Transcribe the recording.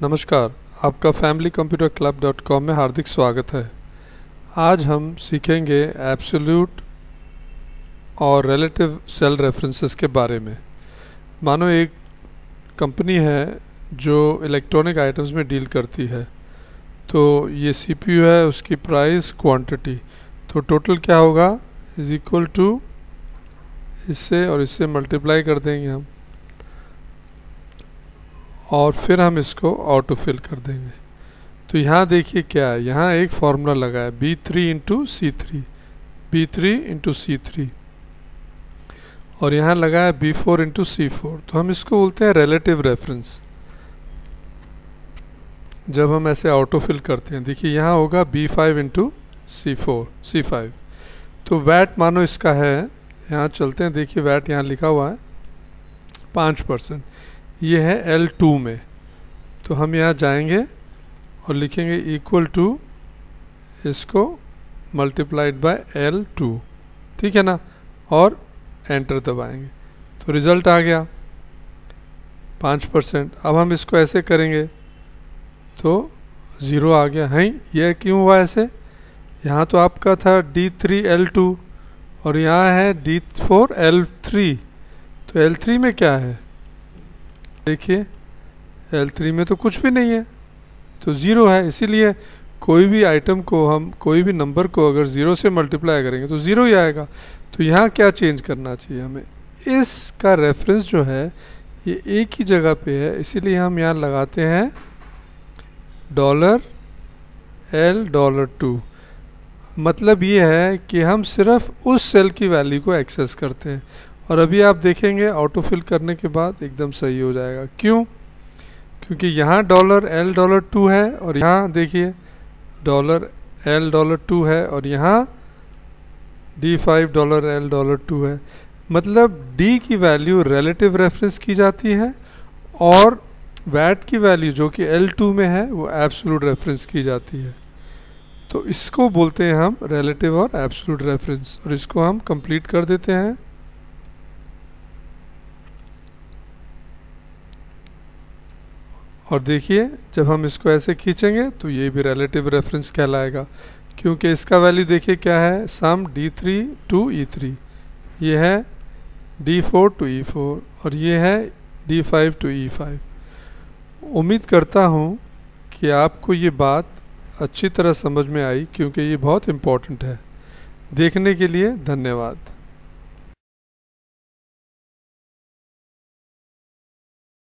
नमस्कार, आपका family-computer-club.com में हार्दिक स्वागत है। आज हम सीखेंगे एब्सोल्यूट और रिलेटिव सेल रेफरेंसेस के बारे में। मानो एक कंपनी है जो इलेक्ट्रॉनिक आइटम्स में डील करती है, तो ये CPU है, उसकी प्राइस क्वांटिटी, तो टोटल क्या होगा इज इक्वल टू इससे और इससे मल्टीप्लाई कर देंगे हम, और फिर हम इसको ऑटो फिल कर देंगे। तो यहाँ देखिए क्या है, यहाँ एक फार्मूला लगा है B3 into C3, B3 into C3, और यहाँ लगा है B4 इंटू C4। तो हम इसको बोलते हैं रिलेटिव रेफरेंस। जब हम ऐसे ऑटो फिल करते हैं, देखिए यहाँ होगा B5 इंटू C5। तो वैट मानो इसका है, यहाँ चलते हैं, देखिए वैट यहाँ लिखा हुआ है 5%, ये है L2 में। तो हम यहाँ जाएंगे और लिखेंगे इक्वल टू इसको मल्टीप्लाइड बाय L2, ठीक है ना, और एंटर दबाएंगे तो रिज़ल्ट आ गया 5%। अब हम इसको ऐसे करेंगे तो 0 आ गया। है यह क्यों हुआ ऐसे? यहाँ तो आपका था D3L2 और यहाँ है D4L3, तो L3 में क्या है? देखिए L3 में तो कुछ भी नहीं है, तो 0 है। इसीलिए कोई भी आइटम को हम, कोई भी नंबर को अगर 0 से मल्टीप्लाई करेंगे तो 0 ही आएगा। तो यहाँ क्या चेंज करना चाहिए हमें? इसका रेफरेंस जो है ये एक ही जगह पे है, इसीलिए हम यहाँ लगाते हैं $L$2। मतलब ये है कि हम सिर्फ उस सेल की वैल्यू को एक्सेस करते हैं, और अभी आप देखेंगे ऑटो फिल करने के बाद एकदम सही हो जाएगा। क्यों? क्योंकि यहाँ $L$2 है और यहाँ देखिए $L$2 है और यहाँ D5$L$2 है। मतलब D की वैल्यू रिलेटिव रेफरेंस की जाती है और वैट की वैल्यू जो कि L2 में है वो एब्सोल्यूट रेफरेंस की जाती है। तो इसको बोलते हैं हम रिलेटिव और एब्सोल्यूट रेफरेंस, और इसको हम कंप्लीट कर देते हैं। और देखिए जब हम इसको ऐसे खींचेंगे तो ये भी रिलेटिव रेफरेंस कहलाएगा, क्योंकि इसका वैल्यू देखिए क्या है, सम D3 to E3, ये है D4 to E4 और ये है D5 to E5। उम्मीद करता हूँ कि आपको ये बात अच्छी तरह समझ में आई, क्योंकि ये बहुत इम्पोर्टेंट है। देखने के लिए धन्यवाद।